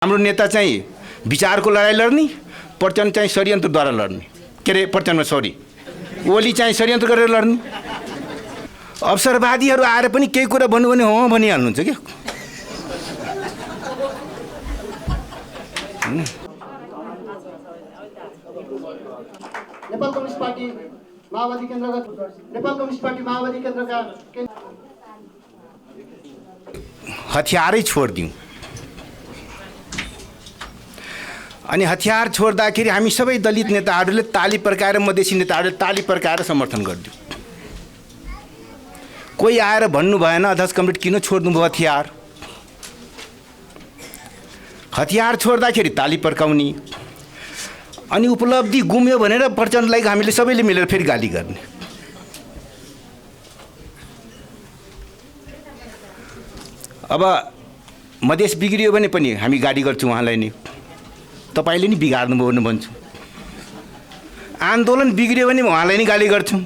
हाम्रो नेता चाहिँ विचारको लडाइँ लड्ने, प्रचण्ड चाहिँ षड्यन्त्रद्वारा लड्ने, के अरे प्रचण्ड सरी ओली चाहिँ षड्यन्त्र गरेर लड्ने। अवसरवादीहरू आएर पनि केही कुरा भन्नु भने हो भनिहाल्नुहुन्छ क्या। नेपाल कम्युनिस्ट पार्टी माओवादी केन्द्रका नेपाल कम्युनिस्ट पार्टी माओवादी केन्द्रका हतियारै छोडिदिउँ। अनि हतियार छोड्दाखेरि हामी सबै दलित नेताहरूले ताली पर्काएर, मधेसी नेताहरूले ताली पर्काएर समर्थन गरिदिउँ। कोही आएर भन्नु भएन अध्यक्ष कमरेड किन छोड्नुभयो हतियार। हतियार छोड्दाखेरि ताली पर्काउने, अनि उपलब्धि गुम्यो भनेर प्रचण्डलाई हामीले सबैले मिलेर फेरि गाली गर्ने। अब मधेस बिग्रियो भने पनि हामी गाली गर्छौँ उहाँलाई नि, तपाईले नि बिगार्नुभयो भने भन्छु। आन्दोलन बिग्रियो भने उहाँलाई नि गाली गर्छौँ।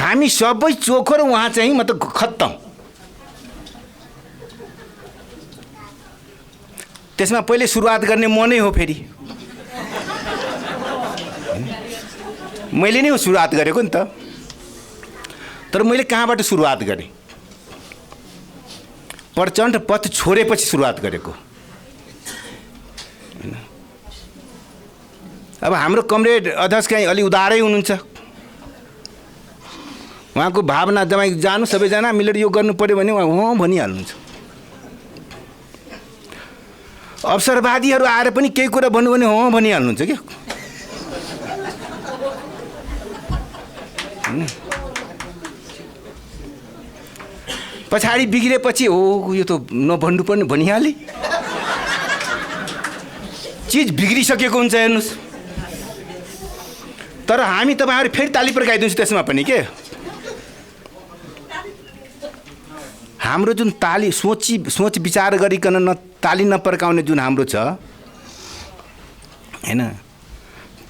हामी सबै चोखो र उहाँ चाहिँ मतलब खत्तम। त्यसमा पहिले सुरुवात गर्ने म नै हो। फेरि मैले नै सुरुवात गरेको नि त। तर मैले कहाँबाट सुरुवात गरेँ? प्रचण्ड पथ छोडेपछि सुरुवात गरेको। अब हाम्रो कमरेड अध्यक्ष चाहिँ अलि उदारै हुनुहुन्छ। उहाँको भावना जम्मै जानु सबैजना मिलेर यो गर्नु पर्यो भने उहाँ हो भनिहाल्नुहुन्छ। अवसरवादीहरू आएर पनि केही कुरा भन्नु भने हो भनिहाल्नुहुन्छ क्या। पछाडि बिग्रेपछि हो यो त नभन्नु पर्ने भनिहाले। चिज बिग्रिसकेको हुन्छ हेर्नुहोस्। तर हामी तपाईँहरू फेरि ताली पर्काइदिन्छु त्यसमा पनि के। हाम्रो जुन ताली सोच विचार गरिकन न ताली नपर्काउने जुन हाम्रो छ हैन,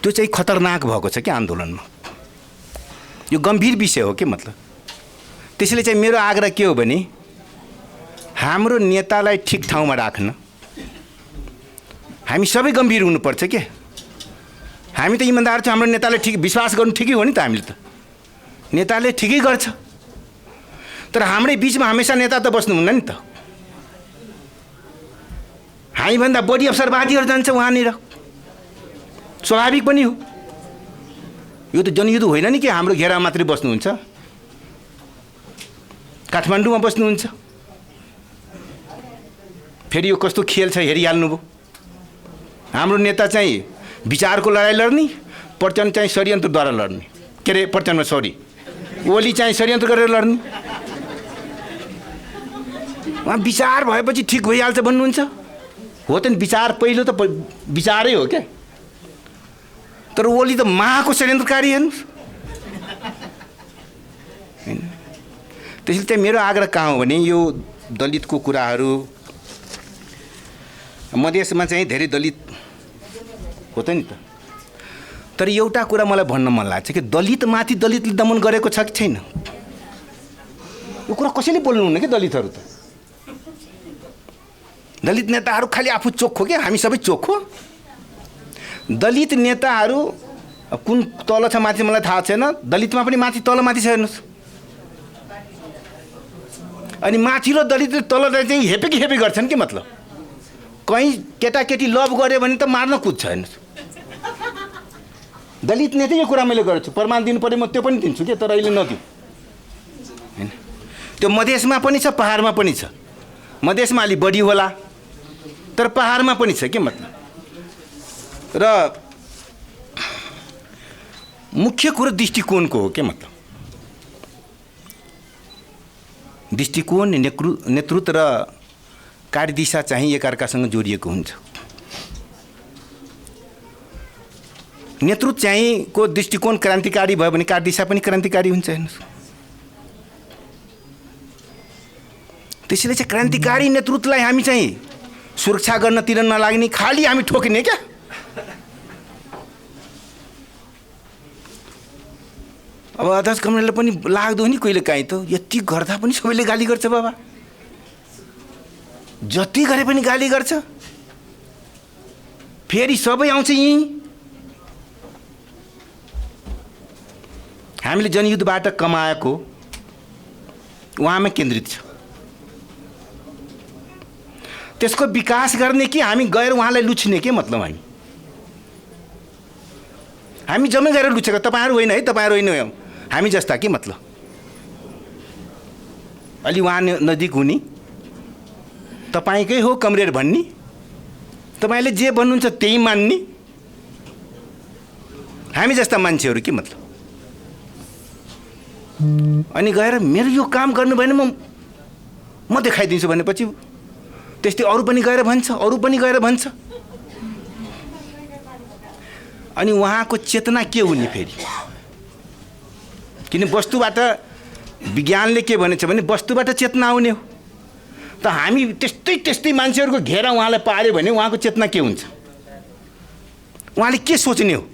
त्यो चाहिँ खतरनाक भएको छ क्या आन्दोलनमा। यो गम्भीर विषय हो के मतलब। त्यसैले चाहिँ मेरो आग्रह के हो भने हाम्रो नेतालाई ठिक ठाउँमा राख्न हामी सबै गम्भीर हुनुपर्छ के। हामी त इमानदार छौँ। हाम्रो नेताले ठिक विश्वास गर्नु ठिकै हो नि त। हामीले त नेताले ठिकै गर्छ। तर हाम्रै बिचमा हमेसा नेता त बस्नुहुन्न नि त। हामीभन्दा बढी अवसरवादीहरू जान्छ उहाँनिर, स्वाभाविक पनि हो। यो त जनयुद्ध होइन नि कि हाम्रो घेरा मात्रै बस्नुहुन्छ। काठमाडौँमा बस्नुहुन्छ। फेरि यो कस्तो खेल छ हेरिहाल्नुभयो। हाम्रो नेता चाहिँ विचारको लडाइँ लड्ने, प्रचण्ड चाहिँ षड्यन्त्रद्वारा लड्ने, के अरे प्रचण्ड सरी ओली चाहिँ षड्यन्त्र गरेर लड्ने। उहाँ विचार भएपछि ठिक भइहाल्छ भन्नुहुन्छ। हो त नि, विचार पहिलो त विचारै हो क्या। तर ओली त महाको षड्यन्त्रकारी हेर्नुहोस्। त्यसैले चाहिँ मेरो आग्रह कहाँ हो भने यो दलितको कुराहरू, मधेसमा चाहिँ धेरै दलित हो त नि त। तर एउटा कुरा मलाई भन्न मन लाग्छ कि दलितमाथि दलितले दमन गरेको छ कि छैन, यो कुरा कसैले बोल्नुहुन्न कि। दलितहरू त दलित नेताहरू खालि आफू चोखो क्या, हामी सबै चोखो। दलित नेताहरू कुन तल छ माथि मलाई थाहा छैन। दलितमा पनि माथि तल माथि छ हेर्नुहोस्। अनि माथिल्लो दलितले तललाई चाहिँ हेपेकी हेपे गर्छन् कि मतलब। कहीँ केटाकेटी लभ गऱ्यो भने त मार्न कुद्छ हेर्नुहोस्। दलित नेतै यो कुरा मैले गर्छु। प्रमाण दिनु पऱ्यो म त्यो पनि दिन्छु कि, तर अहिले नदिउँ होइन। त्यो मधेसमा पनि छ, पहाडमा पनि छ। मधेसमा अलि बढी होला, तर पहाडमा पनि छ के मतलब। र मुख्य कुरो दृष्टिकोणको हो के मतलब। दृष्टिकोण, नेतृत्व र कार्यदिशा चाहिँ एकअर्कासँग जोडिएको हुन्छ। नेतृत्व चाहिँ को दृष्टिकोण क्रान्तिकारी भयो भने कार्यदिशा पनि क्रान्तिकारी हुन्छ हेर्नुहोस्। त्यसैले चाहिँ क्रान्तिकारी नेतृत्वलाई हामी चाहिँ सुरक्षा गर्नतिर नलाग्ने, खालि हामी ठोक्ने क्या। अब अध्यक्ष कमरेडले पनि लाग्दो नि कहिले काहीँ त यति गर्दा पनि सबैले गाली गर्छ बाबा। जति गरे पनि गाली गर्छ। फेरि सबै आउँछ यहीँ। हामीले जनयुद्धबाट कमाएको उहाँमा केन्द्रित छ। त्यसको विकास गर्ने कि हामी गएर उहाँलाई लुच्ने के मतलब? हामी जम्मै गएर लुचेको तपाईँहरू होइन है, तपाईँहरू होइन हामी जस्ता के मतलब? अलि उहाँ नजिक हुने, तपाईँकै हो कमरेड भन्ने, तपाईँले जे भन्नुहुन्छ त्यही मान्ने, हामी जस्ता मान्छेहरू के मतलब? अनि गएर मेरो यो काम गर्नु भएन म देखाइदिन्छु भनेपछि त्यस्तै अरू पनि गएर भन्छ, अरू पनि गएर भन्छ। अनि उहाँको चेतना के हुने फेरि? किन वस्तुबाट विज्ञानले के भनेछ भने वस्तुबाट चेतना आउने हो। त हामी त्यस्तै मान्छेहरूको घेरा उहाँलाई पार्यो भने उहाँको चेतना के हुन्छ? उहाँले के सोच्ने हो?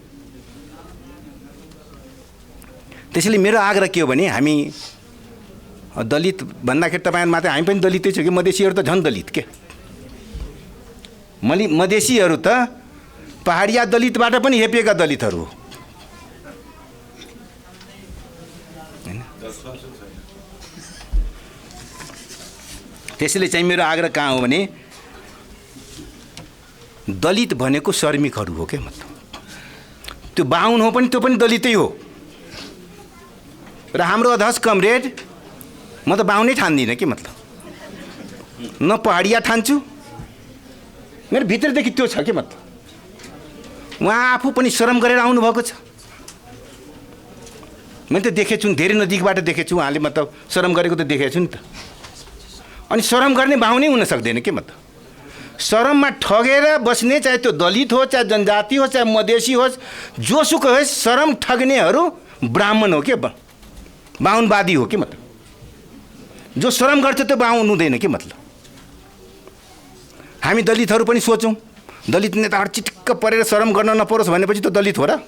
त्यसैले मेरो आग्रह के हो भने हामी दलित भन्दाखेरि तपाईँ मात्रै, हामी पनि दलितै छौँ कि, मधेसीहरू त झन् दलित के। मधेसीहरू त पहाडिया दलितबाट पनि हेपिएका दलितहरू हो। त्यसैले चाहिँ मेरो आग्रह कहाँ हो भने दलित भनेको श्रमिकहरू हो के मतलब। त्यो बाहुन हो पनि त्यो पनि दलितै हो। र हाम्रो अध्यक्ष कमरेड म त बाहुनै ठान्दिनँ के मतलब, न पहाडिया ठान्छु। मेरो भित्रदेखि त्यो छ के मतलब। उहाँ आफू पनि श्रम गरेर आउनुभएको छ। मैले त देखेछु, धेरै नजिकबाट देखेछु। उहाँले मतलब श्रम गरेको त देखेको छु नि त। अनि श्रम गर्ने बाहुनै हुन सक्दैन के मतलब। श्रममा ठगेर बस्ने, चाहे त्यो दलित हो, चाहे जनजाति हो, चाहे मधेसी होस्, जोसुकै होस्, श्रम ठग्नेहरू ब्राह्मण हो के, बाहुनवादी हो के मतलब। जो श्रम गर्छ त्यो बाहुन हुँदैन के मतलब। हामी दलितहरू पनि सोचौँ, दलित नेताहरू चिटिक्क परेर श्रम गर्न नपरोस् भनेपछि त दलित हो र?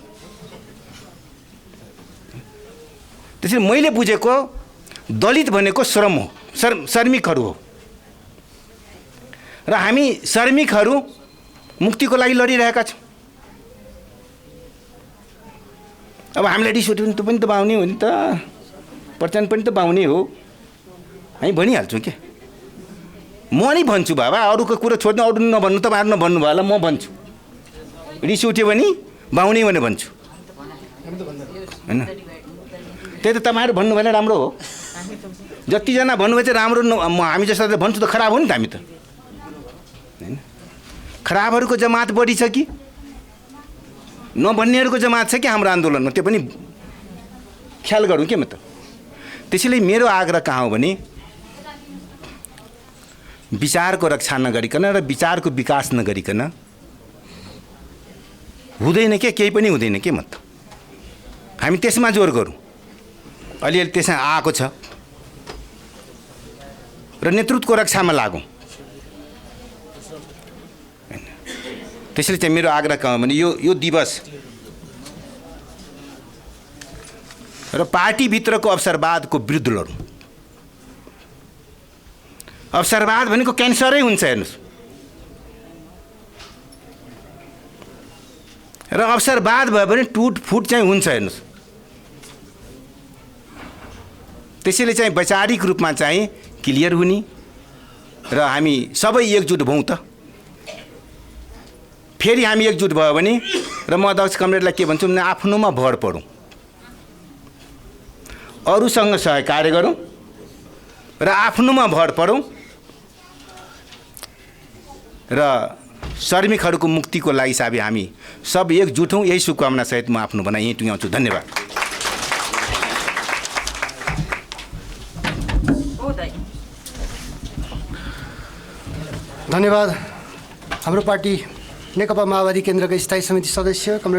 त्यसैले मैले बुझेको दलित भनेको श्रम हो, श्रमिकहरू हो। र हामी श्रमिकहरू मुक्तिको लागि लडिरहेका छौँ। अब हामीलाई रिस उठ्यो भने त्यो पनि त बाहुनै हो नि त, प्रचण्ड पनि त बाहुनै हो, हामी भनिहाल्छौँ के। म नि भन्छु बाबा, अरूको कुरा छोड्नु, अरू नभन्नु, तपाईँहरू नभन्नु भयो होला, म भन्छु। रिस उठ्यो भने बाहुनै भने भन्छु होइन। त्यही त तपाईँहरू भन्नु भएन राम्रो हो। जतिजना भन्नुभयो चाहिँ राम्रो, हामी जस्तो भन्छु त खराब हो नि त। हामी त होइन, खराबहरूको जमात बढी छ कि नभन्नेहरूको जमात छ कि हाम्रो आन्दोलनमा, त्यो पनि ख्याल गरौँ के म त। त्यसैले मेरो आग्रह कहाँ हो भने विचारको रक्षा नगरिकन र विचारको विकास नगरिकन हुँदैन के, केही पनि हुँदैन के मत। हामी त्यसमा जोर गरौँ। अलिअलि त्यसमा आएको छ र नेतृत्वको रक्षामा लागौँ। त्यसैले चाहिँ मेरो आग्रह कहाँ हो भने यो दिवस र पार्टीभित्रको अवसरवादको विरुद्ध लडौँ। अवसरवाद भनेको क्यान्सरै हुन्छ हेर्नुहोस्। र अवसरवाद भयो भने टुटफुट चाहिँ हुन्छ हेर्नुहोस्। त्यसैले चाहिँ वैचारिक रूपमा चाहिँ क्लियर हुने र हामी सबै एकजुट भौँ त। फेरि हामी एकजुट भयो भने र म अध्यक्ष कमरेडलाई के भन्छु भने आफ्नोमा भर परौँ, अरूसँग सहकार्य गरौँ र आफ्नोमा भर परौँ र श्रमिकहरूको मुक्तिको लागि साबी हामी सब एकजुट हौँ। यही शुभकामना सहित म आफ्नो भनाइ यहीँ टुङ्ग्याउँछु। धन्यवाद। धन्यवाद। हाम्रो पार्टी नेकपा माओवादी केन्द्रका स्थायी समिति सदस्य कमरेड